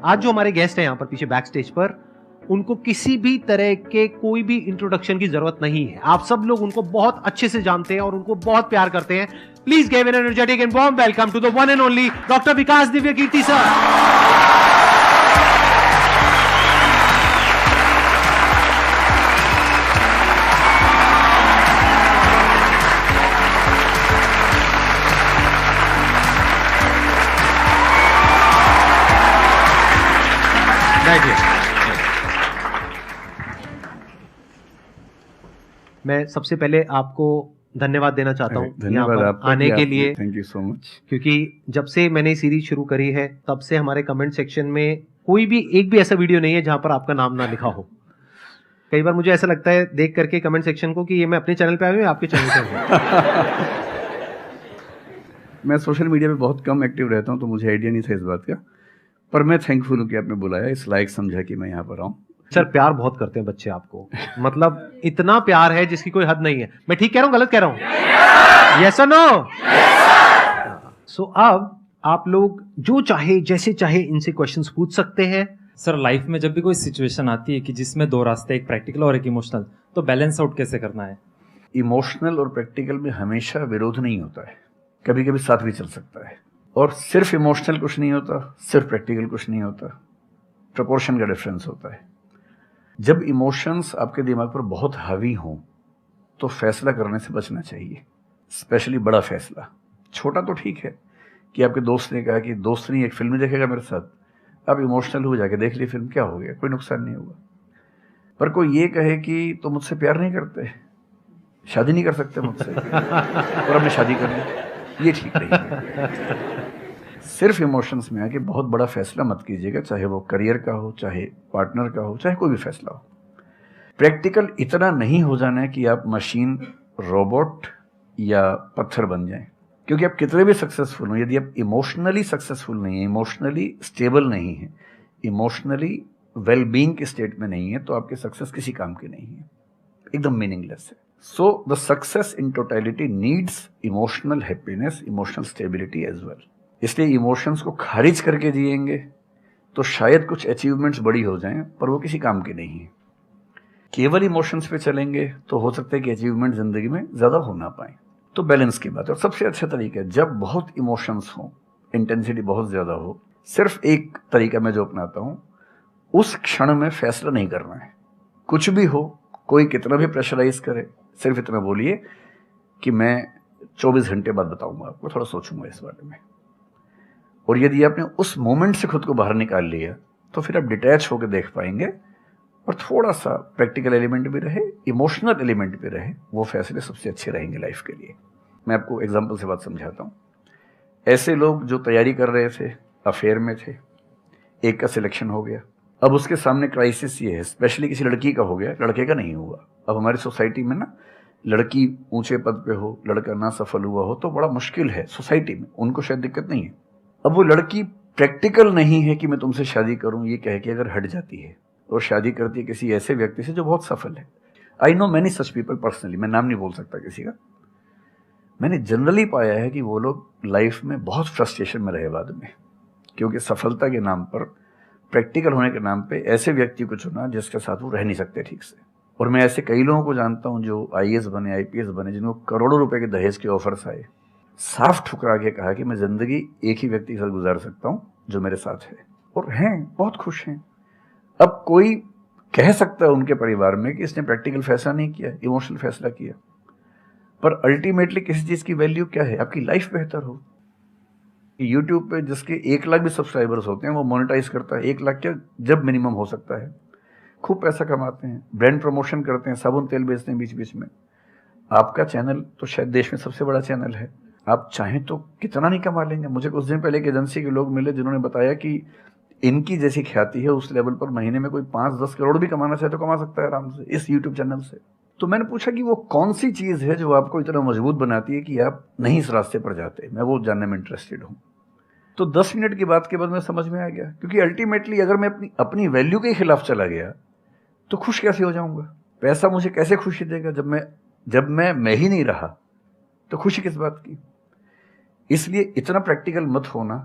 आज जो हमारे गेस्ट हैं यहाँ पर पीछे बैक स्टेज पर, उनको किसी भी तरह के कोई भी इंट्रोडक्शन की जरूरत नहीं है। आप सब लोग उनको बहुत अच्छे से जानते हैं और उनको बहुत प्यार करते हैं। Please give an energetic and warm welcome to the one and only doctor Vikas Divya Kirti sir. मैं सबसे पहले आपको धन्यवाद देना चाहता हूँ यहाँ पर आने के लिए। Thank you so much. क्योंकि जब से मैंने सीरीज शुरू करी है तब से हमारे कमेंट सेक्शन में कोई भी एक भी ऐसा वीडियो नहीं है जहां पर आपका नाम ना लिखा हो। कई बार मुझे ऐसा लगता है देख करके कमेंट सेक्शन को कि ये मैं अपने चैनल पे आया हूँ या आपके चैनल पे हूँ। मैं सोशल मीडिया पे बहुत कम एक्टिव रहता हूँ तो मुझे आइडिया नहीं था इस बात का, पर मैं थैंकफुल हूँ कि आपने बुलाया, इस लायक समझा कि मैं यहाँ पर आऊँ। सर प्यार बहुत करते हैं बच्चे आपको, मतलब इतना प्यार है जिसकी कोई हद नहीं है। मैं ठीक कह रहा हूँ गलत कह रहा हूँ? यस और नो? सो अब आप लोग जो चाहे जैसे चाहे इनसे क्वेश्चंस पूछ सकते हैं। सर लाइफ में जब भी कोई सिचुएशन आती है कि जिसमें दो रास्ते, एक प्रैक्टिकल और एक इमोशनल, तो बैलेंस आउट कैसे करना है? इमोशनल और प्रैक्टिकल में हमेशा विरोध नहीं होता है, कभी कभी साथ भी चल सकता है। और सिर्फ इमोशनल कुछ नहीं होता, सिर्फ प्रैक्टिकल कुछ नहीं होता, प्रोपोर्शन का डिफरेंस होता है। जब इमोशंस आपके दिमाग पर बहुत हावी हों तो फैसला करने से बचना चाहिए, स्पेशली बड़ा फैसला। छोटा तो ठीक है कि आपके दोस्त ने कहा कि दोस्त नहीं एक फिल्म देखेगा मेरे साथ, आप इमोशनल हो जाके देख ली फिल्म, क्या हो गया, कोई नुकसान नहीं हुआ। पर कोई ये कहे कि तो मुझसे प्यार नहीं करते, शादी नहीं कर सकते मुझसे और हमने शादी कर ली, ये ठीक नहीं है। सिर्फ इमोशंस में आके बहुत बड़ा फैसला मत कीजिएगा, चाहे वो करियर का हो, चाहे पार्टनर का हो, चाहे कोई भी फैसला हो। प्रैक्टिकल इतना नहीं हो जाना है कि आप मशीन, रोबोट या पत्थर बन जाएं। क्योंकि आप कितने भी सक्सेसफुल हो, यदि आप इमोशनली सक्सेसफुल नहीं है, इमोशनली स्टेबल नहीं है, इमोशनली वेलबींग के स्टेट में नहीं है, तो आपकी सक्सेस किसी काम की नहीं है, एकदम मीनिंगलेस है। So the success in totality needs emotional happiness, emotional stability as well. इसलिए इमोशंस को खारिज करके जिएंगे तो शायद कुछ अचीवमेंट्स बड़ी हो जाएं, पर वो किसी काम की नहीं है। केवल इमोशंस पे चलेंगे तो हो सकता है कि अचीवमेंट जिंदगी में ज्यादा हो ना पाए। तो बैलेंस की बात है। और सबसे अच्छा तरीका है, जब बहुत इमोशंस हो, इंटेंसिटी बहुत ज्यादा हो, सिर्फ एक तरीका मैं जो अपनाता हूं, उस क्षण में फैसला नहीं करना है। कुछ भी हो, कोई कितना भी प्रेशराइज करे, सिर्फ इतना बोलिए कि मैं 24 घंटे बाद बताऊंगा आपको, थोड़ा सोचूंगा इस बारे में। और यदि आपने उस मोमेंट से खुद को बाहर निकाल लिया तो फिर आप डिटैच होकर देख पाएंगे और थोड़ा सा प्रैक्टिकल एलिमेंट भी रहे, इमोशनल एलिमेंट भी रहे, वो फैसले सबसे अच्छे रहेंगे लाइफ के लिए। मैं आपको एग्जांपल से बात समझाता हूँ। ऐसे लोग जो तैयारी कर रहे थे, अफेयर में थे, एक का सिलेक्शन हो गया, अब उसके सामने क्राइसिस ये है, स्पेशली किसी लड़की का हो गया, लड़के का नहीं हुआ। अब हमारी सोसाइटी में ना, लड़की ऊंचे पद पे हो, लड़का ना सफल हुआ हो तो बड़ा मुश्किल है सोसाइटी में, उनको शायद दिक्कत नहीं है। अब वो लड़की प्रैक्टिकल नहीं है कि मैं तुमसे शादी करूं, ये कह के अगर हट जाती है और शादी करती है किसी ऐसे व्यक्ति से जो बहुत सफल है। I know many such people personally, मैं नाम नहीं बोल सकता किसी का। मैंने जनरली पाया है कि वो लोग लाइफ में बहुत फ्रस्ट्रेशन में रहे बाद में, क्योंकि सफलता के नाम पर, प्रैक्टिकल होने के नाम पे ऐसे व्यक्ति को चुना जिसके साथ वो रह नहीं सकते ठीक से। और मैं ऐसे कई लोगों को जानता हूं जो आईएएस बने, IPS बने, जिनको करोड़ों रुपए के दहेज के ऑफर्स आए, साफ ठुकरा के कहा कि मैं जिंदगी एक ही व्यक्ति के साथ गुजार सकता हूं जो मेरे साथ है, और हैं, बहुत खुश हैं। अब कोई कह सकता है उनके परिवार में कि इसने प्रैक्टिकल फैसला नहीं किया, इमोशनल फैसला किया, पर अल्टीमेटली किसी चीज की वैल्यू क्या है? आपकी लाइफ बेहतर हो। यूट्यूब पे जिसके 1 लाख भी सब्सक्राइबर्स होते हैं वो मोनेटाइज करता है, 1 लाख क्या जब मिनिमम हो सकता है, खूब पैसा कमाते हैं, ब्रांड प्रमोशन करते हैं, साबुन तेल बेचते हैं बीच बीच में। आपका चैनल तो शायद देश में सबसे बड़ा चैनल है, आप चाहें तो कितना नहीं कमा लेंगे। मुझे कुछ दिन पहले एक एजेंसी के लोग मिले जिन्होंने बताया कि इनकी जैसी ख्याति है उस लेवल पर महीने में कोई 5-10 करोड़ भी कमाना चाहे तो कमा सकता है आराम से इस यूट्यूब चैनल से। तो मैंने पूछा कि वो कौन सी चीज है जो आपको इतना मजबूत बनाती है कि आप नहीं इस रास्ते पर जाते, मैं वो जानने में इंटरेस्टेड हूँ। तो 10 मिनट की बात के बाद मैं समझ में आ गया, क्योंकि अल्टीमेटली अगर मैं अपनी वैल्यू के खिलाफ चला गया तो खुश कैसे हो जाऊंगा? पैसा मुझे कैसे खुशी देगा जब मैं ही नहीं रहा, तो खुशी किस बात की? इसलिए इतना प्रैक्टिकल मत होना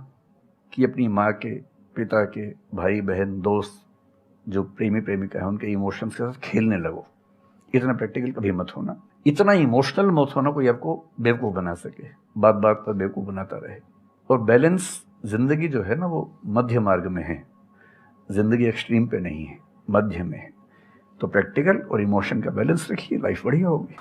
कि अपनी माँ के, पिता के, भाई बहन, दोस्त, जो प्रेमी प्रेमिका है, उनके इमोशंस के साथ खेलने लगो। इतना प्रैक्टिकल कभी मत होना, इतना इमोशनल मत होना कोई आपको बेवकूफ़ बना सके, बात बात पर बेवकूफ़ बनाता रहे। और बैलेंस जिंदगी जो है ना, वो मध्य मार्ग में है, जिंदगी एक्सट्रीम पे नहीं है, मध्य में है। तो प्रैक्टिकल और इमोशन का बैलेंस रखिए, लाइफ बढ़िया होगी।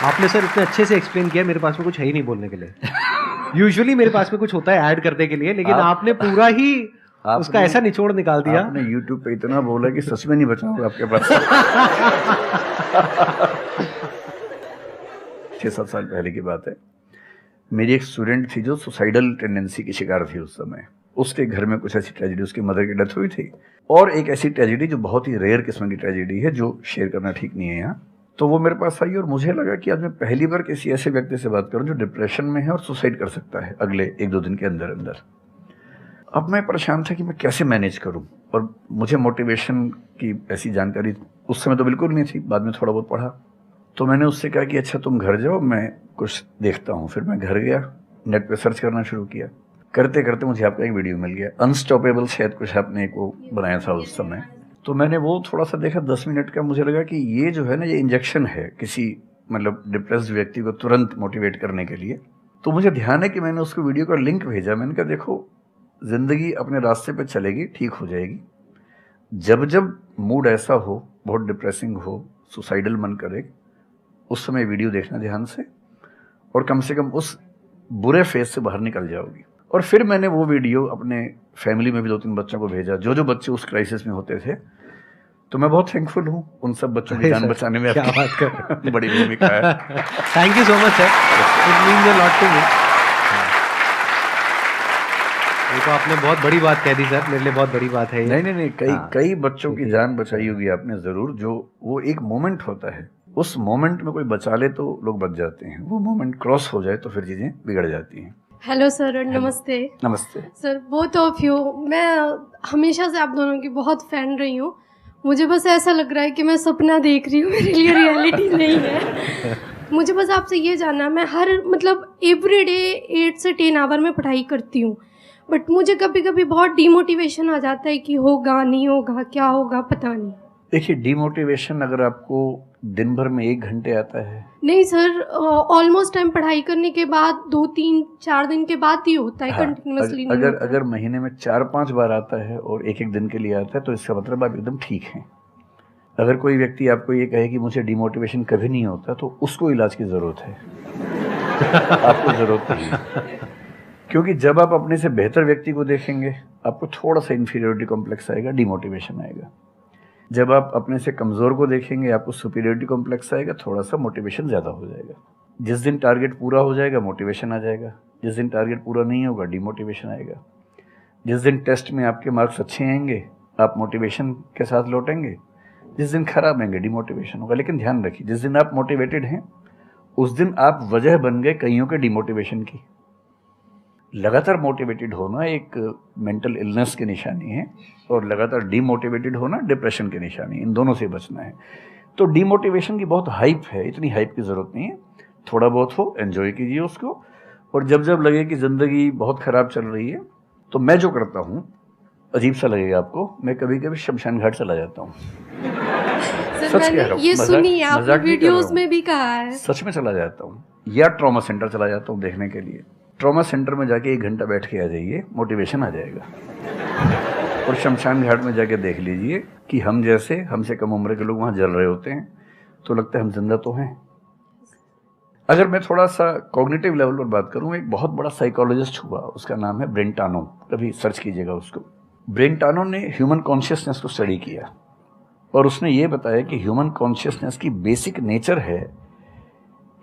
आपने सर इतने अच्छे से एक्सप्लेन किया, मेरे पास में कुछ है ही नहीं बोलने के लिए। यूजुअली मेरे पास में कुछ होता है ऐड करने के लिए, लेकिन आपने पूरा ही उसका ऐसा निचोड़ निकाल दिया। आपने YouTube पे इतना बोला कि सच में नहीं बचा होगा आपके पास। 6-7 साल पहले की बात है, मेरी एक स्टूडेंट थी जो सुसाइडल टेंडेंसी की शिकार थी उस समय। उसके घर में कुछ ऐसी ट्रेजेडी, उसकी मदर की डेथ हुई थी, और एक ऐसी ट्रेजेडी जो बहुत ही रेयर किस्म की ट्रेजेडी है, जो शेयर करना ठीक नहीं है यहाँ। तो वो मेरे पास आई और मुझे लगा कि आज मैं पहली बार किसी ऐसे व्यक्ति से बात करूं जो डिप्रेशन में है और सुसाइड कर सकता है अगले 1-2 दिन के अंदर अंदर। अब मैं परेशान था कि मैं कैसे मैनेज करूं, और मुझे मोटिवेशन की ऐसी जानकारी उस समय तो बिल्कुल नहीं थी, बाद में थोड़ा बहुत पढ़ा। तो मैंने उससे कहा कि अच्छा तुम घर जाओ, मैं कुछ देखता हूँ। फिर मैं घर गया, नेट पे सर्च करना शुरू किया। करते करते मुझे आपका एक वीडियो मिल गया, अनस्टॉपेबल, शायद कुछ आपने एक वो बनाया था उस समय। तो मैंने वो थोड़ा सा देखा, 10 मिनट का। मुझे लगा कि ये जो है ना, ये इंजेक्शन है किसी मतलब डिप्रेस्ड व्यक्ति को तुरंत मोटिवेट करने के लिए। तो मुझे ध्यान है कि मैंने उसको वीडियो का लिंक भेजा। मैंने कहा देखो, जिंदगी अपने रास्ते पे चलेगी, ठीक हो जाएगी। जब जब मूड ऐसा हो, बहुत डिप्रेसिंग हो, सुसाइडल मन करे, उस समय वीडियो देखना ध्यान से, और कम से कम उस बुरे फेज से बाहर निकल जाओगी। और फिर मैंने वो वीडियो अपने फैमिली में भी 2-3 बच्चों को भेजा, जो बच्चे उस क्राइसिस में होते थे। तो मैं बहुत थैंकफुल हूँ, उन सब बच्चों की जान बचाने में क्या बात कर बड़ी भूमिका है। Thank you so much sir, it means a lot to me. ये तो आपने बहुत बड़ी बात कह दी सर, मेरे लिए बहुत बड़ी बात है ये। नहीं, कई बच्चों की जान बचाई होगी आपने जरूर। जो वो एक मोमेंट होता है, उस मोमेंट में कोई बचा ले तो लोग बच जाते हैं, वो मोमेंट क्रॉस हो जाए तो फिर चीजें बिगड़ जाती हैं। हेलो सर, नमस्ते। नमस्ते सर, बोथ ऑफ यू, मैं हमेशा से आप दोनों की बहुत फैन रही हूँ। मुझे बस ऐसा लग रहा है कि मैं सपना देख रही हूँ, मेरे लिए रियलिटी नहीं है। मुझे बस आपसे ये जानना, मैं हर मतलब एवरी डे 8 से 10 आवर में पढ़ाई करती हूँ, बट मुझे कभी कभी बहुत डिमोटिवेशन आ जाता है कि होगा नहीं होगा, क्या होगा पता नहीं। देखिए, डिमोटिवेशन अगर आपको दिन भर में 1 घंटे आता है। नहीं सर, ऑलमोस्ट टाइम पढ़ाई करने के बाद 2-3-4 दिन के बाद ही होता है, कंटिन्यूअसली नहीं होता। अगर महीने में 4-5 बार आता है और 1-1 दिन के लिए आता है, तो इसका मतलब आप एकदम ठीक हैं। अगर कोई व्यक्ति आपको ये कहे कि मुझे डिमोटिवेशन कभी नहीं होता, तो उसको इलाज की जरूरत है। आपको जरूरत नहीं है, क्योंकि जब आप अपने से बेहतर व्यक्ति को देखेंगे, आपको थोड़ा सा इंफीरियरिटी कॉम्प्लेक्स आएगा, डिमोटिवेशन आएगा। जब आप अपने से कमज़ोर को देखेंगे, आपको सुपीरियरिटी कॉम्प्लेक्स आएगा, थोड़ा सा मोटिवेशन ज़्यादा हो जाएगा। जिस दिन टारगेट पूरा हो जाएगा, मोटिवेशन आ जाएगा। जिस दिन टारगेट पूरा नहीं होगा, डिमोटिवेशन आएगा। जिस दिन टेस्ट में आपके मार्क्स अच्छे आएंगे, आप मोटिवेशन के साथ लौटेंगे। जिस दिन खराब आएंगे, डिमोटिवेशन होगा। लेकिन ध्यान रखिए, जिस दिन आप मोटिवेटेड हैं, उस दिन आप वजह बन गए कईयों के डिमोटिवेशन की। लगातार मोटिवेटेड होना एक मेंटल इलनेस की निशानी है, और लगातार डीमोटिवेटेड होना डिप्रेशन की निशानी है। इन दोनों से बचना है। तो डीमोटिवेशन की बहुत हाइप है, इतनी हाइप की ज़रूरत नहीं है। थोड़ा बहुत हो, एंजॉय कीजिए उसको। और जब जब लगे कि ज़िंदगी बहुत ख़राब चल रही है, तो मैं जो करता हूँ, अजीब सा लगेगा आपको, मैं कभी कभी शमशान घाट चला जाता हूँ। सच कह रहा हूँ, ये सुनी है आपने वीडियोस में भी कहा है। सच में चला जाता हूँ, या ट्रॉमा सेंटर चला जाता हूँ देखने के लिए। ट्रॉमा सेंटर में जाके 1 घंटा बैठ के आ जाइए, मोटिवेशन आ जाएगा। और शमशान घाट में जाके देख लीजिए कि हम जैसे हमसे कम उम्र के लोग वहाँ जल रहे होते हैं, तो लगता है हम जिंदा तो हैं। अगर मैं थोड़ा सा कॉग्निटिव लेवल पर बात करूँ, एक बहुत बड़ा साइकोलॉजिस्ट हुआ, उसका नाम है ब्रेंटानो, कभी सर्च कीजिएगा उसको। ब्रेंटानो ने ह्यूमन कॉन्शियसनेस को स्टडी किया, और उसने ये बताया कि ह्यूमन कॉन्शियसनेस की बेसिक नेचर है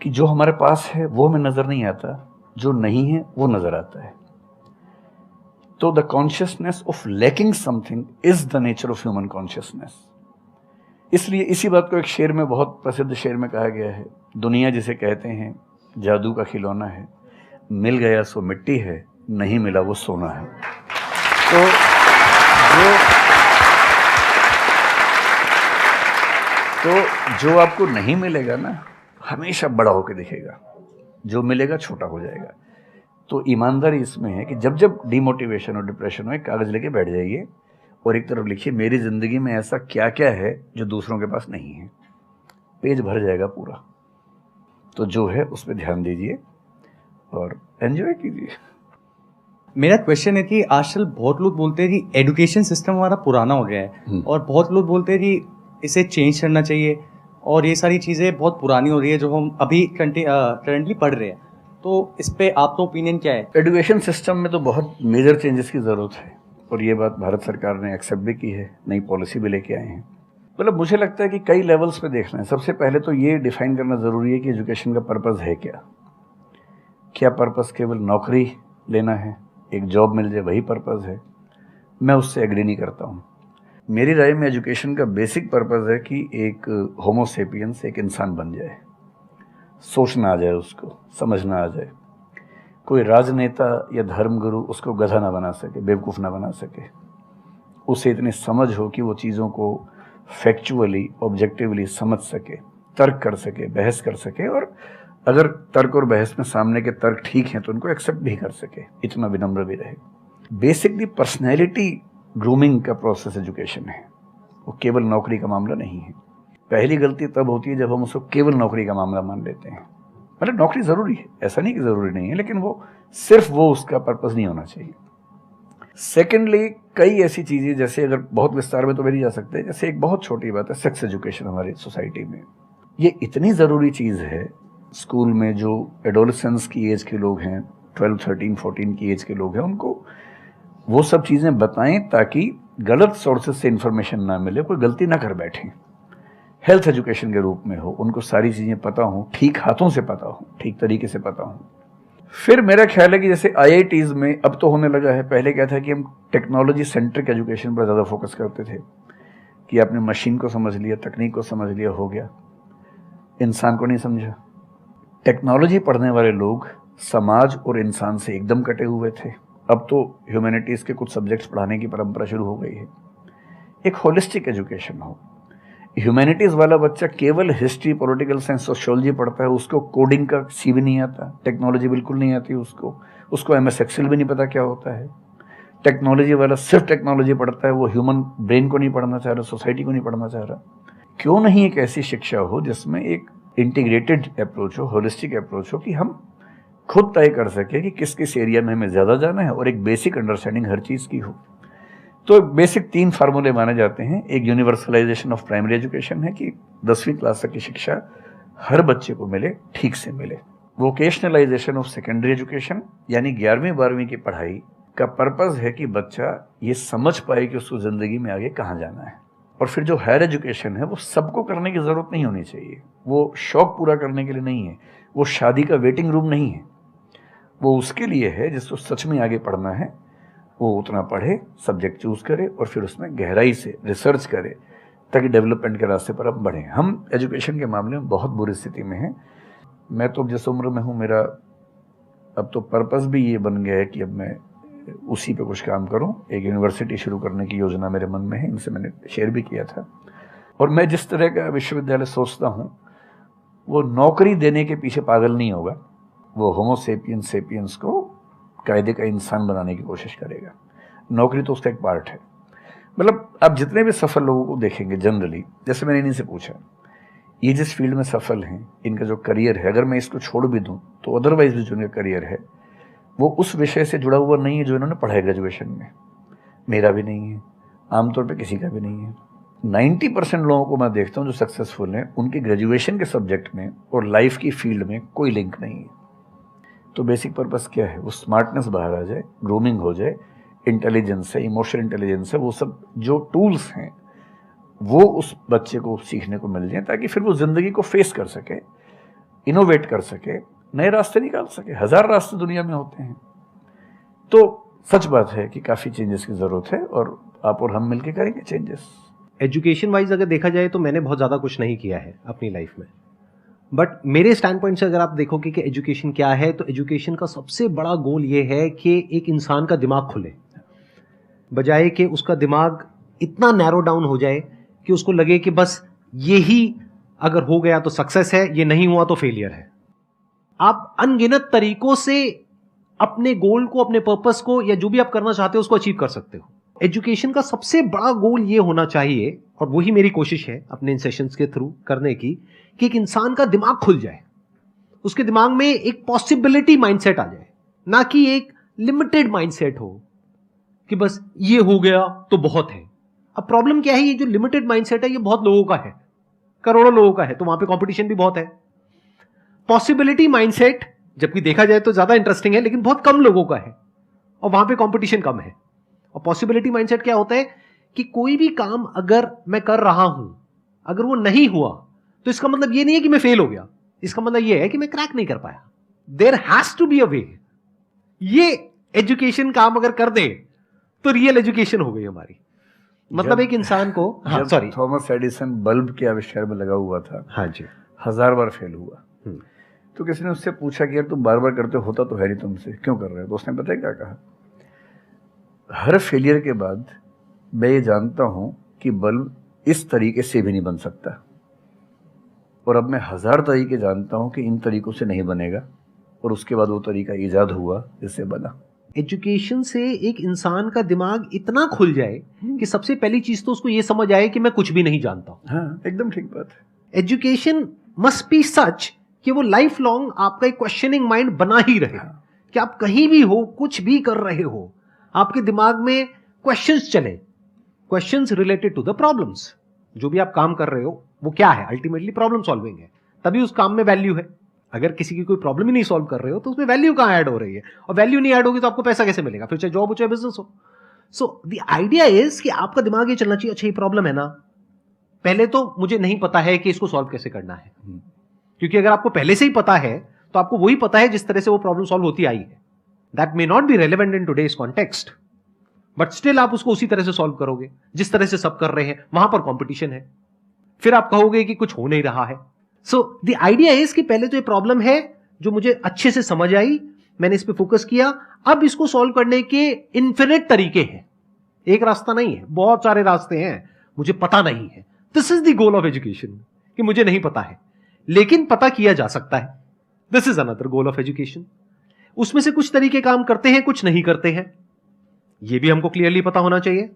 कि जो हमारे पास है वो हमें नज़र नहीं आता, जो नहीं है वो नज़र आता है। तो the consciousness of lacking something is the nature of human consciousness. इसलिए इसी बात को एक शेर में, बहुत प्रसिद्ध शेर में कहा गया है, दुनिया जिसे कहते हैं जादू का खिलौना है, मिल गया सो मिट्टी है, नहीं मिला वो सोना है। तो जो आपको नहीं मिलेगा ना, हमेशा बड़ा होकर दिखेगा, जो मिलेगा छोटा हो जाएगा। तो ईमानदारी इसमें है कि जब जब डिमोटिवेशन और डिप्रेशन हो, एक कागज़ लेके बैठ जाइए और एक तरफ लिखिए मेरी ज़िंदगी में ऐसा क्या क्या है जो दूसरों के पास नहीं है। पेज भर जाएगा पूरा। तो जो है उस पर ध्यान दीजिए और एंजॉय कीजिए। मेरा क्वेश्चन है कि आजकल बहुत लोग बोलते हैं कि एजुकेशन सिस्टम हमारा पुराना हो गया है और बहुत लोग बोलते हैं कि इसे चेंज करना चाहिए और ये सारी चीज़ें बहुत पुरानी हो रही है जो हम अभी करंटली पढ़ रहे हैं। तो इस पे आपका ओपिनियन क्या है? एजुकेशन सिस्टम में तो बहुत मेजर चेंजेस की ज़रूरत है और ये बात भारत सरकार ने एक्सेप्ट भी की है, नई पॉलिसी भी लेके आए हैं। मतलब मुझे लगता है कि कई लेवल्स पे देखना है। सबसे पहले तो ये डिफाइन करना ज़रूरी है कि एजुकेशन का पर्पज़ है क्या। क्या पर्पज़ केवल नौकरी लेना है, एक जॉब मिल जाए वही पर्पज़ है? मैं उससे एग्री नहीं करता हूँ। मेरी राय में एजुकेशन का बेसिक पर्पज़ है कि एक होमो सेपियंस एक इंसान बन जाए, सोचना आ जाए, उसको समझना आ जाए। कोई राजनेता या धर्मगुरु उसको गधा ना बना सके, बेवकूफ़ ना बना सके। उसे इतनी समझ हो कि वो चीज़ों को फैक्चुअली ऑब्जेक्टिवली समझ सके, तर्क कर सके, बहस कर सके और अगर तर्क और बहस में सामने के तर्क ठीक हैं तो उनको एक्सेप्ट भी कर सके, इतना विनम्र भी रहे। बेसिकली पर्सनैलिटी ग्रूमिंग का प्रोसेस एजुकेशन है, वो केवल नौकरी का मामला नहीं है। पहली गलती तब होती है जब हम उसको केवल नौकरी का मामला मान लेते हैं। मतलब नौकरी ज़रूरी है, ऐसा नहीं कि ज़रूरी नहीं है, लेकिन वो सिर्फ वो उसका पर्पज़ नहीं होना चाहिए। सेकेंडली कई ऐसी चीज़ें, जैसे अगर बहुत विस्तार में तो नहीं जा सकते, जैसे एक बहुत छोटी बात है सेक्स एजुकेशन हमारी सोसाइटी में। ये इतनी ज़रूरी चीज़ है। स्कूल में जो एडोलेसेंस की एज के लोग हैं, 12, 13, 14 की एज के लोग हैं, उनको वो सब चीज़ें बताएं ताकि गलत सोर्सेज से इंफॉर्मेशन ना मिले, कोई गलती ना कर बैठें। हेल्थ एजुकेशन के रूप में हो, उनको सारी चीज़ें पता हों, ठीक हाथों से पता हो, ठीक तरीके से पता हो। फिर मेरा ख्याल है कि जैसे IITs में अब तो होने लगा है, पहले क्या था कि हम टेक्नोलॉजी सेंट्रिक एजुकेशन पर ज़्यादा फोकस करते थे कि आपने मशीन को समझ लिया, तकनीक को समझ लिया, हो गया, इंसान को नहीं समझा। टेक्नोलॉजी पढ़ने वाले लोग समाज और इंसान से एकदम कटे हुए थे। अब तो ह्यूमैनिटीज़ के कुछ सब्जेक्ट्स पढ़ाने की परंपरा शुरू हो गई है। एक होलिस्टिक एजुकेशन हो। ह्यूमैनिटीज़ वाला बच्चा केवल हिस्ट्री, पॉलिटिकल साइंस, सोशियोलॉजी पढ़ता है, उसको कोडिंग का सी भी नहीं आता, टेक्नोलॉजी बिल्कुल नहीं आती उसको MS एक्सेल भी नहीं पता क्या होता है। टेक्नोलॉजी वाला सिर्फ टेक्नोलॉजी पढ़ता है, वो ह्यूमन ब्रेन को नहीं पढ़ना चाह रहा, सोसाइटी को नहीं पढ़ना चाह रहा। क्यों नहीं एक ऐसी शिक्षा हो जिसमें एक इंटीग्रेटेड अप्रोच हो, होलिस्टिक अप्रोच हो, कि हम खुद तय कर सके कि किस किस एरिया में हमें ज़्यादा जाना है और एक बेसिक अंडरस्टैंडिंग हर चीज़ की हो। तो बेसिक 3 फार्मूले माने जाते हैं। एक यूनिवर्सलाइजेशन ऑफ प्राइमरी एजुकेशन है कि 10वीं क्लास तक की शिक्षा हर बच्चे को मिले, ठीक से मिले। वोकेशनलाइजेशन ऑफ सेकेंडरी एजुकेशन, यानी 11वीं 12वीं की पढ़ाई का पर्पज़ है कि बच्चा ये समझ पाए कि उसको ज़िंदगी में आगे कहाँ जाना है। और फिर जो हायर एजुकेशन है वो सबको करने की ज़रूरत नहीं होनी चाहिए, वो शौक पूरा करने के लिए नहीं है, वो शादी का वेटिंग रूम नहीं है, वो उसके लिए है जिसको सच में आगे पढ़ना है, वो उतना पढ़े, सब्जेक्ट चूज़ करे और फिर उसमें गहराई से रिसर्च करे ताकि डेवलपमेंट के रास्ते पर अब बढ़ें। हम एजुकेशन के मामले में बहुत बुरी स्थिति में हैं। मैं तो जिस उम्र में हूँ, मेरा अब तो पर्पज़ भी ये बन गया है कि अब मैं उसी पे कुछ काम करूं। एक यूनिवर्सिटी शुरू करने की योजना मेरे मन में है, इनसे मैंने शेयर भी किया था। और मैं जिस तरह का विश्वविद्यालय सोचता हूं वो नौकरी देने के पीछे पागल नहीं होगा, वो होमो सेपियंस को कायदे का इंसान बनाने की कोशिश करेगा। नौकरी तो उसका एक पार्ट है। मतलब आप जितने भी सफल लोगों को देखेंगे जनरली, जैसे मैंने इन्हीं से पूछा, ये जिस फील्ड में सफल हैं, इनका जो करियर है, अगर मैं इसको छोड़ भी दूं तो अदरवाइज भी जो इनका करियर है वो उस विषय से जुड़ा हुआ नहीं है जो इन्होंने पढ़ा है ग्रेजुएशन में। मेरा भी नहीं है, आमतौर पे किसी का भी नहीं है। 90% लोगों को मैं देखता हूँ जो सक्सेसफुल हैं, उनके ग्रेजुएशन के सब्जेक्ट में और लाइफ की फील्ड में कोई लिंक नहीं है। तो बेसिक पर्पस क्या है? वो स्मार्टनेस बाहर आ जाए, ग्रूमिंग हो जाए, इंटेलिजेंस है, इमोशनल इंटेलिजेंस है, वो सब जो टूल्स हैं वो उस बच्चे को सीखने को मिल जाए ताकि फिर वो ज़िंदगी को फेस कर सके, इनोवेट कर सके, नए रास्ते निकाल सके। 1000 रास्ते दुनिया में होते हैं। तो सच बात है कि काफ़ी चेंजेस की ज़रूरत है और आप और हम मिलके करेंगे चेंजेस। एजुकेशन वाइज अगर देखा जाए तो मैंने बहुत ज़्यादा कुछ नहीं किया है अपनी लाइफ में, बट मेरे स्टैंड पॉइंट से अगर आप देखोगे कि एजुकेशन क्या है, तो एजुकेशन का सबसे बड़ा गोल ये है कि एक इंसान का दिमाग खुले, बजाय कि उसका दिमाग इतना नैरो डाउन हो जाए कि उसको लगे कि बस यही अगर हो गया तो सक्सेस है, ये नहीं हुआ तो फेलियर है। आप अनगिनत तरीकों से अपने गोल को, अपने पर्पस को, या जो भी आप करना चाहते हो उसको अचीव कर सकते हो। एजुकेशन का सबसे बड़ा गोल ये होना चाहिए, और वही मेरी कोशिश है अपने इन सेशंस के थ्रू करने की, कि एक इंसान का दिमाग खुल जाए, उसके दिमाग में एक पॉसिबिलिटी माइंडसेट आ जाए, ना कि एक लिमिटेड माइंडसेट हो कि बस ये हो गया तो बहुत है। अब प्रॉब्लम क्या है, ये जो लिमिटेड माइंडसेट है ये बहुत लोगों का है, करोड़ों लोगों का है, तो वहां पे कंपटीशन भी बहुत है। पॉसिबिलिटी माइंडसेट जबकि देखा जाए तो ज्यादा इंटरेस्टिंग है, लेकिन बहुत कम लोगों का है और वहां पे कंपटीशन कम है। और पॉसिबिलिटी माइंडसेट क्या होता है कि कोई भी काम अगर मैं कर रहा हूं, अगर वो नहीं हुआ तो इसका मतलब ये नहीं है कि मैं फेल हो गया, इसका मतलब ये है कि मैं क्रैक नहीं कर पाया। There has to be a way. ये एजुकेशन काम अगर कर दे तो रियल एजुकेशन हो गई हमारी। मतलब एक इंसान को, हाँ सॉरी, थॉमस एडिसन बल्ब के आविष्कार में लगा हुआ था, हाँ जी, 1000 बार फेल हुआ। तो किसी ने उससे पूछा कि यार तुम बार बार करते होता तो है नहीं तुमसे, क्यों कर रहे हो? तो उसने पता है क्या कहा, हर फेलियर के बाद मैं ये जानता हूं कि बल्ब इस तरीके से भी नहीं बन सकता, और अब मैं 1000 तरीके जानता हूं कि इन तरीकों से नहीं बनेगा, और उसके बाद वो तरीका ईजाद हुआ जिससे बना। एजुकेशन से एक इंसान का दिमाग इतना खुल जाए कि सबसे पहली चीज तो उसको ये समझ आए कि मैं कुछ भी नहीं जानता हूं। हाँ, एकदम ठीक बात है। एजुकेशन मस्ट बी सच कि वो लाइफ लॉन्ग आपका एक क्वेश्चनिंग माइंड बना ही रहे, कि आप कहीं भी हो, कुछ भी कर रहे हो, आपके दिमाग में क्वेश्चंस चले, questions related to the problems. जो भी आप काम कर रहे हो वो क्या है, अल्टीमेटली प्रॉब्लम सॉल्विंग है, तभी उस काम में वैल्यू है। अगर किसी की कोई प्रॉब्लम ही नहीं सॉल्व कर रहे हो तो उसमें वैल्यू कहां ऐड हो रही है, और वैल्यू नहीं ऐड होगी तो आपको पैसा कैसे मिलेगा, फिर चाहे जॉब हो चाहे बिजनेस हो। सो द आइडिया इज कि आपका दिमाग ये चलना चाहिए, अच्छा ये प्रॉब्लम है ना, पहले तो मुझे नहीं पता है कि इसको सॉल्व कैसे करना है, क्योंकि अगर आपको पहले से ही पता है तो आपको वही पता है जिस तरह से वो प्रॉब्लम सॉल्व होती आई है। That may not be relevant in today's context, but still आप उसको उसी तरह से सॉल्व करोगे जिस तरह से सब कर रहे हैं। वहां पर कंपटीशन है, फिर आप कहोगे कि कुछ हो नहीं रहा है। सो द आइडिया इज कि पहले तो ये प्रॉब्लम है जो मुझे अच्छे से समझ आई, मैंने इस पे फोकस किया, अब इसको सॉल्व करने के इन्फिनिट तरीके हैं, एक रास्ता नहीं है, बहुत सारे रास्ते हैं, मुझे पता नहीं है। This is the goal of education, कि मुझे नहीं पता है लेकिन पता किया जा सकता है। This is another goal of education. उसमें से कुछ तरीके काम करते हैं, कुछ नहीं करते हैं, यह भी हमको क्लियरली पता होना चाहिए।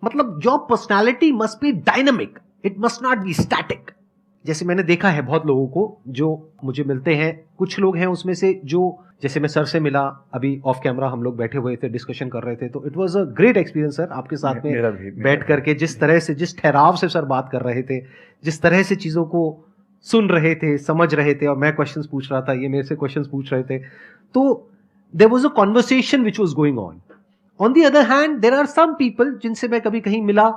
मतलब your personality must be dynamic, it must not be static. जैसे मैंने देखा है बहुत लोगों को जो मुझे मिलते हैं, कुछ लोग हैं उसमें से जो, जैसे मैं सर से मिला अभी ऑफ कैमरा, हम लोग बैठे हुए थे, डिस्कशन कर रहे थे, तो it was a great experience sir, आपके साथ में बैठ करके जिस तरह से, जिस ठहराव से सर बात कर रहे थे, जिस तरह से चीजों को सुन रहे थे, समझ रहे थे, और मैं क्वेश्चंस पूछ रहा था, ये मेरे से क्वेश्चंस पूछ रहे थे, तो there was a conversation which was going on. On the other hand there are some people जिनसे मैं कभी कहीं मिला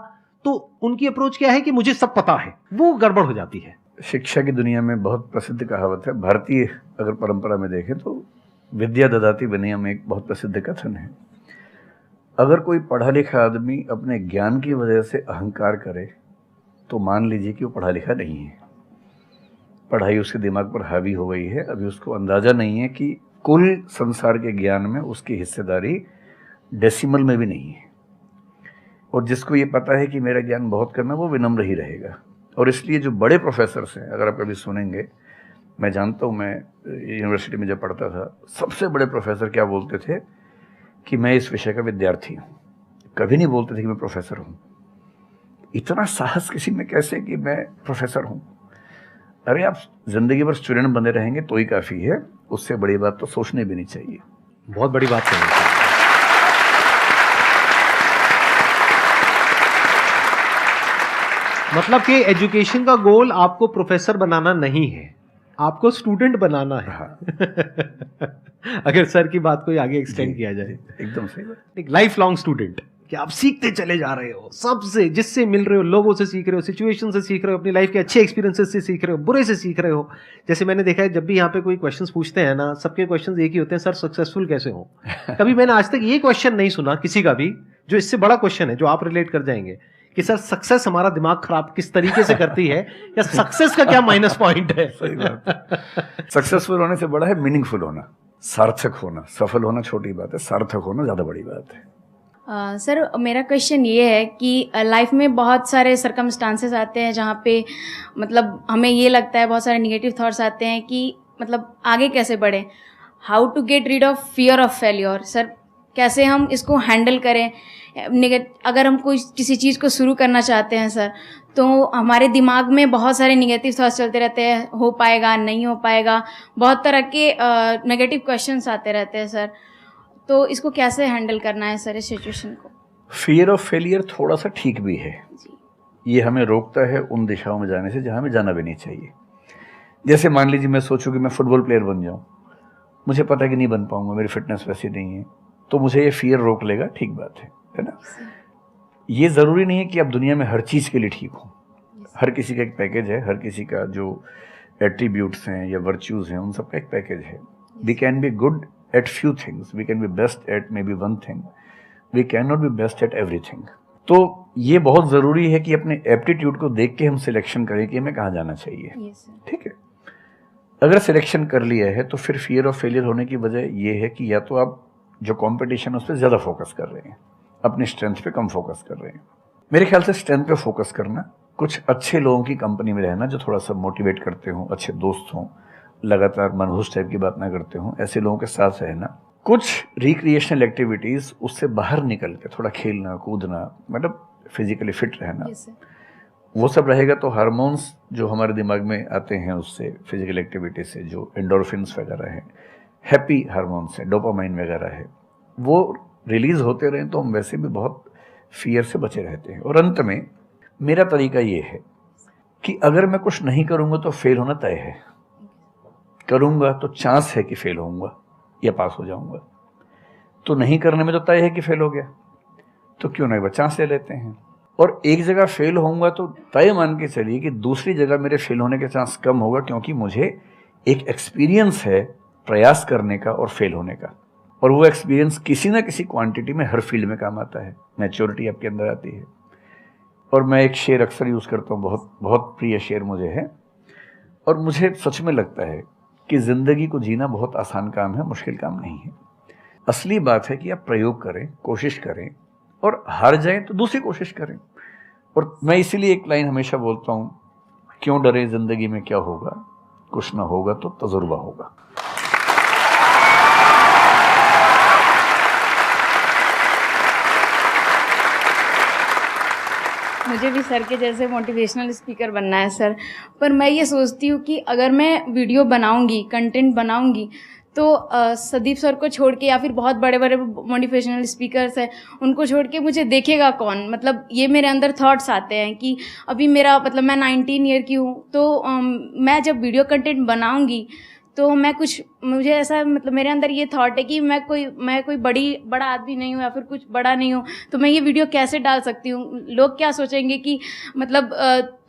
तो उनकी अप्रोच क्या है कि मुझे सब पता है, वो गड़बड़ हो जाती है। शिक्षा की दुनिया में बहुत प्रसिद्ध कहावत है, भारतीय अगर परंपरा में देखें तो विद्या ददाति विनयम में एक बहुत प्रसिद्ध कथन है। अगर कोई पढ़ा लिखा आदमी अपने ज्ञान की वजह से अहंकार करे तो मान लीजिए कि वो पढ़ा लिखा नहीं है, पढ़ाई उसके दिमाग पर हावी हो गई है, अभी उसको अंदाजा नहीं है कि कुल संसार के ज्ञान में उसकी हिस्सेदारी डेसिमल में भी नहीं है। और जिसको ये पता है कि मेरा ज्ञान बहुत कम है वो विनम्र ही रहेगा। और इसलिए जो बड़े प्रोफेसर्स हैं, अगर आप कभी सुनेंगे, मैं जानता हूँ, मैं यूनिवर्सिटी में जब पढ़ता था, सबसे बड़े प्रोफेसर क्या बोलते थे कि मैं इस विषय का विद्यार्थी हूँ, कभी नहीं बोलते थे कि मैं प्रोफेसर हूँ। इतना साहस किसी में कैसे कि मैं प्रोफेसर हूँ? अरे आप जिंदगी भर स्टूडेंट बने रहेंगे तो ही काफ़ी है, उससे बड़ी बात तो सोचने भी नहीं चाहिए। बहुत बड़ी बात है। मतलब कि एजुकेशन का गोल आपको प्रोफेसर बनाना नहीं है, आपको स्टूडेंट बनाना है। अगर सर की बात को आगे एक्सटेंड किया जाए, एकदम सही बात। एक लाइफ लॉन्ग स्टूडेंट, कि आप सीखते चले जा रहे हो, सबसे, जिससे मिल रहे हो, लोगों से सीख रहे हो, सिचुएशन से सीख रहे हो, अपनी लाइफ के अच्छे एक्सपीरियंसेस से सीख रहे हो, बुरे से सीख रहे हो। जैसे मैंने देखा है, जब भी यहाँ पे कोई क्वेश्चंस पूछते हैं ना, सबके क्वेश्चंस एक ही होते हैं, सर सक्सेसफुल कैसे हो। कभी मैंने आज तक ये क्वेश्चन नहीं सुना किसी का भी जो इससे बड़ा क्वेश्चन है, जो आप रिलेट कर जाएंगे कि सर सक्सेस हमारा दिमाग खराब किस तरीके से करती है, या सक्सेस का क्या माइनस पॉइंट है। सही बात। सक्सेसफुल होने से बड़ा है मीनिंगफुल होना, सार्थक होना। सफल होना छोटी बात है, सार्थक होना ज्यादा बड़ी बात है। सर मेरा क्वेश्चन ये है कि लाइफ में बहुत सारे सर्कमस्टांसेस आते हैं जहाँ पे मतलब हमें ये लगता है, बहुत सारे नेगेटिव थॉट्स आते हैं कि मतलब आगे कैसे बढ़ें, how to get rid of fear of failure. Sir कैसे हम इसको हैंडल करें, अगर हम कोई किसी चीज़ को शुरू करना चाहते हैं सर, तो हमारे दिमाग में बहुत सारे नेगेटिव थॉट्स चलते रहते हैं, हो पाएगा नहीं हो पाएगा, बहुत तरह के नेगेटिव क्वेश्चंस आते रहते हैं सर, तो इसको कैसे हैंडल करना है सर इस सिचुएशन को? फियर ऑफ फेलियर थोड़ा सा ठीक भी है जी। ये हमें रोकता है उन दिशाओं में जाने से जहाँ हमें जाना भी नहीं चाहिए। जैसे मान लीजिए मैं सोचूं कि मैं फुटबॉल प्लेयर बन जाऊं, मुझे पता है कि नहीं बन पाऊंगा, मेरी फिटनेस वैसी नहीं है, तो मुझे ये फियर रोक लेगा, ठीक बात है ना। ये ज़रूरी नहीं है कि आप दुनिया में हर चीज़ के लिए ठीक हो। हर किसी का एक पैकेज है, हर किसी का जो एट्रीब्यूट्स हैं या वर्च्यूज़ हैं उन सब का एक पैकेज है। We can be good at few things, we can be best at maybe one thing, we cannot be best at everything। तो ये बहुत ज़रूरी है कि अपने एप्टीट्यूड को देख के हम सिलेक्शन करें कि हमें कहाँ जाना चाहिए। ठीक है, अगर सिलेक्शन कर लिया है तो फिर फियर ऑफ फेलियर होने की वजह ये है कि या तो आप जो कंपटीशन है उस पर ज़्यादा फोकस कर रहे हैं, अपनी स्ट्रेंथ पे कम फोकस कर रहे हैं। मेरे ख्याल से स्ट्रेंथ पे फोकस करना, कुछ अच्छे लोगों की कंपनी में रहना जो थोड़ा सा मोटिवेट करते हों, अच्छे दोस्त हों, लगातार मनहूस टाइप की बात ना करते हों, ऐसे लोगों के साथ रहना, कुछ रिक्रिएशनल एक्टिविटीज़ उससे बाहर निकल के थोड़ा खेलना कूदना, मतलब फिजिकली फिट रहना, वो सब रहेगा तो हार्मोन्स जो हमारे दिमाग में आते हैं उससे, फिजिकल एक्टिविटी से, जो एंडोर्फिन्स वगैरह हैं, हैप्पी हार्मोन्स हैं, डोपामाइन वगैरह है, वो रिलीज़ होते रहें तो हम वैसे भी बहुत फियर से बचे रहते हैं। और अंत में मेरा तरीका ये है कि अगर मैं कुछ नहीं करूँगा तो फेल होना तय है, करूँगा तो चांस है कि फेल होऊंगा या पास हो जाऊंगा, तो नहीं करने में तो तय है कि फेल हो गया, तो क्यों नहीं चांस ले लेते हैं। और एक जगह फेल होऊंगा तो तय मान के चलिए कि दूसरी जगह मेरे फेल होने के चांस कम होगा, क्योंकि मुझे एक एक्सपीरियंस है प्रयास करने का और फेल होने का, और वो एक्सपीरियंस किसी ना किसी क्वांटिटी में हर फील्ड में काम आता है, मैच्योरिटी आपके अंदर आती है। और मैं एक शेर अक्सर यूज़ करता हूँ, बहुत बहुत प्रिय शेर मुझे है, और मुझे सच में लगता है कि ज़िंदगी को जीना बहुत आसान काम है, मुश्किल काम नहीं है। असली बात है कि आप प्रयोग करें, कोशिश करें, और हार जाएं तो दूसरी कोशिश करें। और मैं इसीलिए एक लाइन हमेशा बोलता हूँ, क्यों डरे ज़िंदगी में क्या होगा, कुछ ना होगा तो तजुर्बा होगा। मुझे भी सर के जैसे मोटिवेशनल स्पीकर बनना है सर, पर मैं ये सोचती हूँ कि अगर मैं वीडियो बनाऊँगी, कंटेंट बनाऊँगी, तो संदीप सर को छोड़ के या फिर बहुत बड़े बड़े मोटिवेशनल स्पीकर्स हैं उनको छोड़ के मुझे देखेगा कौन। मतलब ये मेरे अंदर थॉट्स आते हैं कि अभी मेरा मतलब मैं 19 ईयर की हूँ, तो मैं जब वीडियो कंटेंट बनाऊँगी तो मैं कुछ, मुझे ऐसा मतलब मेरे अंदर ये थॉट है कि मैं कोई बड़ा आदमी नहीं हूँ या फिर कुछ बड़ा नहीं हूँ, तो मैं ये वीडियो कैसे डाल सकती हूँ, लोग क्या सोचेंगे कि मतलब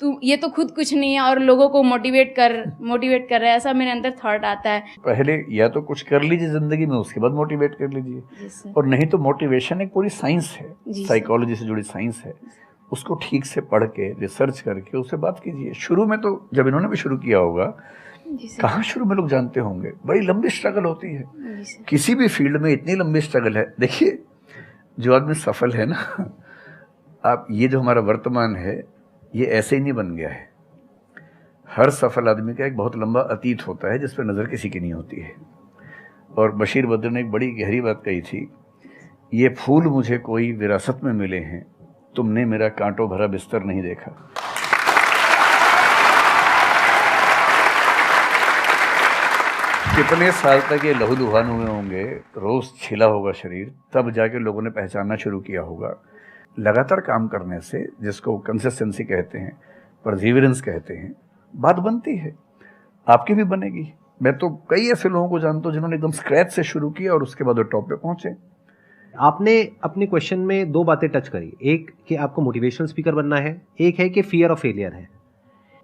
तू ये तो खुद कुछ नहीं है और लोगों को मोटिवेट कर रहा है, ऐसा मेरे अंदर थॉट आता है। पहले या तो कुछ कर लीजिए ज़िंदगी में, उसके बाद मोटिवेट कर लीजिए। और नहीं तो मोटिवेशन एक पूरी साइंस है, साइकोलॉजी से जुड़ी साइंस है, उसको ठीक से पढ़ के रिसर्च करके उससे बात कीजिए। शुरू में तो जब इन्होंने भी शुरू किया होगा, कहाँ शुरू में लोग जानते होंगे, बड़ी लंबी स्ट्रगल होती है, किसी भी फील्ड में इतनी लंबी स्ट्रगल है। देखिए जो आदमी सफल है ना, आप ये जो हमारा वर्तमान है ये ऐसे ही नहीं बन गया है। हर सफल आदमी का एक बहुत लंबा अतीत होता है जिस पर नज़र किसी की नहीं होती है। और बशीर बद्र ने एक बड़ी गहरी बात कही थी, ये फूल मुझे कोई विरासत में मिले हैं, तुमने मेरा कांटों भरा बिस्तर नहीं देखा। कितने साल तक ये लहूलुहान हुए होंगे, रोज़ छिला होगा शरीर, तब जाके लोगों ने पहचानना शुरू किया होगा। लगातार काम करने से, जिसको कंसिस्टेंसी कहते हैं, परसिवियरेंस कहते हैं, बात बनती है, आपकी भी बनेगी। मैं तो कई ऐसे लोगों को जानता हूँ जिन्होंने एकदम स्क्रैच से शुरू किया और उसके बाद वो टॉप पे पहुंचे। आपने अपने क्वेश्चन में दो बातें टच करी, एक कि आपको मोटिवेशनल स्पीकर बनना है, एक है कि फियर ऑफ फेलियर है।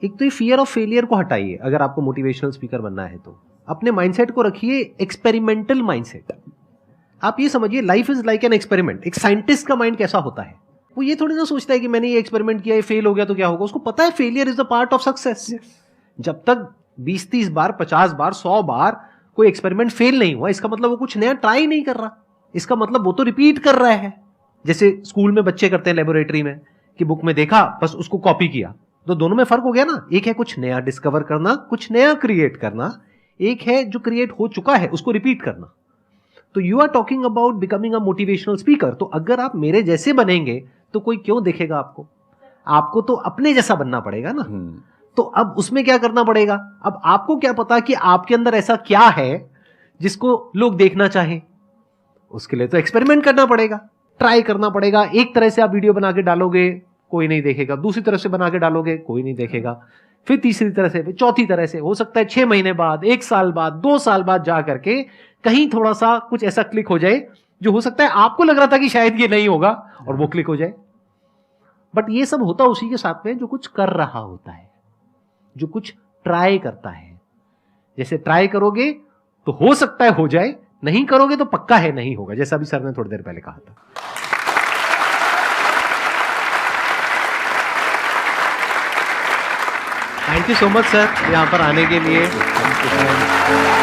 एक तो ये फियर ऑफ फेलियर को हटाइए, अगर आपको मोटिवेशनल स्पीकर बनना है तो अपने माइंडसेट को रखिए एक्सपेरिमेंटल माइंडसेट। आप ये समझिए life is like an experiment. एक साइंटिस्ट का माइंड कैसा होता है, वो ये थोड़ी ना सोचता है कि मैंने ये एक्सपेरिमेंट किया, ये फेल हो गया तो क्या होगा। उसको पता है failure is the part of success. जब तक 20-30 बार, 50 बार, 100 बार कोई एक्सपेरिमेंट फेल नहीं हुआ, इसका मतलब वो कुछ नया ट्राई नहीं कर रहा, इसका मतलब वो तो रिपीट कर रहा है। जैसे स्कूल में बच्चे करते हैं लेबोरेटरी में कि बुक में देखा बस उसको कॉपी किया, तो दोनों में फर्क हो गया ना। एक है कुछ नया डिस्कवर करना, कुछ नया क्रिएट करना, एक है जो क्रिएट हो चुका है उसको रिपीट करना। तो you are talking about becoming a motivational speaker. तो अगर आप मेरे जैसे बनेंगे तो कोई क्यों देखेगा आपको? आपको तो अपने जैसा बनना पड़ेगा ना। तो अब उसमें क्या करना पड़ेगा? अब आपको क्या पता कि आपके अंदर ऐसा क्या है जिसको लोग देखना चाहें? उसके लिए तो एक्सपेरिमेंट करना पड़ेगा, ट्राई करना पड़ेगा। एक तरह से आप वीडियो बना के डालोगे, कोई नहीं देखेगा। दूसरी तरह से बना के डालोगे, कोई नहीं देखेगा। फिर तीसरी तरह से, फिर चौथी तरह से। हो सकता है 6 महीने बाद, 1 साल बाद, 2 साल बाद जा करके कहीं थोड़ा सा कुछ ऐसा क्लिक हो जाए जो हो सकता है आपको लग रहा था कि शायद ये नहीं होगा और वो क्लिक हो जाए। बट ये सब होता उसी के साथ में जो कुछ कर रहा होता है, जो कुछ ट्राई करता है। जैसे ट्राई करोगे तो हो सकता है हो जाए, नहीं करोगे तो पक्का है नहीं होगा, जैसा अभी सर ने थोड़ी देर पहले कहा था। Thank you so much sir यहाँ पर आने के लिए।